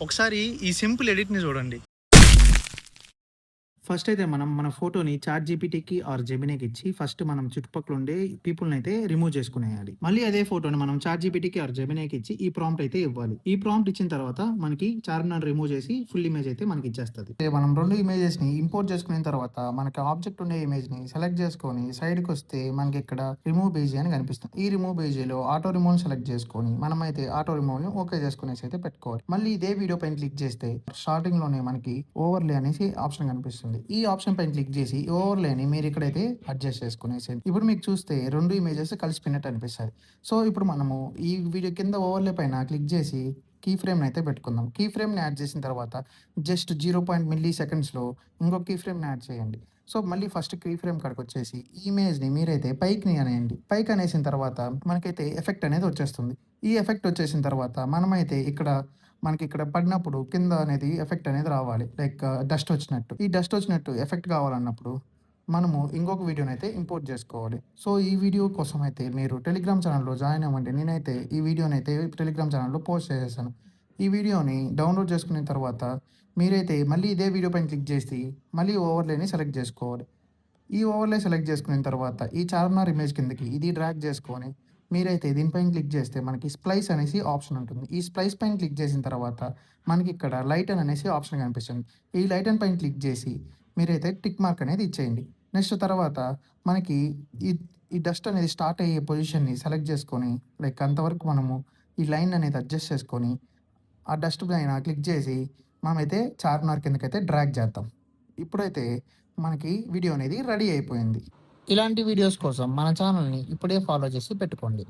ఒకసారి ఈ సింపుల్ ఎడిట్‌ని చూడండి. ఫస్ట్ అయితే మనం మన ఫోటోని చాట్‌జీపీటీకి ఆర్ జెమినీకి ఇచ్చి ఫస్ట్ మనం చుట్టుపక్కల ఉండే పీపుల్‌ని అయితే రిమూవ్ చేసుకునేయాలి. మళ్ళీ అదే ఫోటోని మనం చాట్‌జీపీటీకి ఆర్ జెమినీకి ఇచ్చి ఈ ప్రాంప్ట్ అయితే ఇవ్వాలి. ఈ ప్రాంప్ట్ ఇచ్చిన తర్వాత మనకి చార్మినార్ రిమూవ్ చేసి ఫుల్ ఇమేజ్ అయితే మనకి ఇచ్చేస్తది. మనం 2 ఇమేజెస్‌ని ఇంపోర్ట్ చేసుకున్న తర్వాత మనకి ఆబ్జెక్ట్ ఉండే ఇమేజ్‌ని సెలెక్ట్ చేసుకొని సైడ్‌కొస్తే మనకి ఇక్కడ రిమూవ్ పేజీ అని కనిపిస్తుంది. ఈ రిమూవ్ పేజీలో ఆటో రిమూవ్‌ని సెలెక్ట్ చేసుకొని మనమైతే ఆటో రిమూవ్‌ని ఓకే చేసుకునేసి అయితే పెట్టుకోవాలి. మళ్ళీ ఇదే వీడియో పైన క్లిక్ చేస్తే స్టార్టింగ్‌లోనే మనకి ఓవర్‌లే అనేసి ఆప్షన్ కనిపిస్తుంది. ఈ ఆప్షన్ పైన క్లిక్ చేసి ఓవర్‌లేని మీరు ఇక్కడైతే అడ్జస్ట్ చేసుకునేసేయండి. ఇప్పుడు మీకు చూస్తే 2 ఇమేజెస్ కలిసిపోయినట్టు అనిపిస్తది. సో, ఇప్పుడు మనము ఈ వీడియో కింద ఓవర్‌లే పైన క్లిక్ చేసి కీ ఫ్రేమ్‌ని అయితే పెట్టుకుందాం. కీ ఫ్రేమ్‌ని యాడ్ చేసిన తర్వాత జస్ట్ 0. మిల్లీ సెకండ్స్‌లో ఇంకొక కీ ఫ్రేమ్‌ని యాడ్ చేయండి. సో, మళ్ళీ ఫస్ట్ కీ ఫ్రేమ్ కాడికొచ్చేసి ఈ ఇమేజ్‌ని మీరైతే పైకి అనేయండి. పైకి అనేసిన తర్వాత మనకైతే ఎఫెక్ట్ అనేది వచ్చేస్తుంది. ఈ ఎఫెక్ట్ వచ్చేసిన తర్వాత మనమైతే ఇక్కడ మనకిక్కడ పడినప్పుడు కింద అనేది ఎఫెక్ట్ అనేది రావాలి. లైక్ డస్ట్ వచ్చినట్టు. ఈ డస్ట్ వచ్చినట్టు ఎఫెక్ట్ కావాలన్నప్పుడు మనము ఇంకొక వీడియోనైతే ఇంపోర్ట్ చేసుకోవాలి. సో, ఈ వీడియో కోసమైతే మీరు టెలిగ్రామ్ ఛానెల్‌లో జాయిన్ అవ్వండి. నేనైతే ఈ వీడియోనైతే టెలిగ్రామ్ ఛానెల్‌లో పోస్ట్ చేసేసాను. ఈ వీడియోని డౌన్‌లోడ్ చేసుకున్న తర్వాత మీరైతే మళ్ళీ ఇదే వీడియో పైన క్లిక్ చేసి మళ్ళీ ఓవర్‌లేని సెలెక్ట్ చేసుకోవాలి. ఈ ఓవర్‌లే సెలెక్ట్ చేసుకున్న తర్వాత ఈ చార్మినార్ ఇమేజ్ కిందకి ఇది డ్రాగ్ చేసుకొని మీరైతే దీనిపైన క్లిక్ చేస్తే మనకి స్ప్లైస్ అనేసి ఆప్షన్ ఉంటుంది. ఈ స్ప్లైస్ పైన క్లిక్ చేసిన తర్వాత మనకిక్కడ లైటన్ అనేసి ఆప్షన్ కనిపిస్తుంది. ఈ లైటన్ పైన క్లిక్ చేసి మీరైతే టిక్ మార్క్ అనేది ఇచ్చేయండి. నెక్స్ట్ తర్వాత మనకి ఈ ఈ డస్ట్ అనేది స్టార్ట్ అయ్యే పొజిషన్‌ని సెలెక్ట్ చేసుకొని లైక్ అంతవరకు మనము ఈ లైన్ అనేది అడ్జస్ట్ చేసుకొని ఆ డస్ట్ పైన క్లిక్ చేసి మనమైతే చార్మినార్ కిందకైతే డ్రాగ్ చేద్దాం. ఇప్పుడైతే మనకి వీడియో అనేది రెడీ అయిపోయింది. ఇలాంటి వీడియోస్ కోసం మన ఛానల్‌ని ఇప్పుడే ఫాలో చేసి పెట్టుకోండి.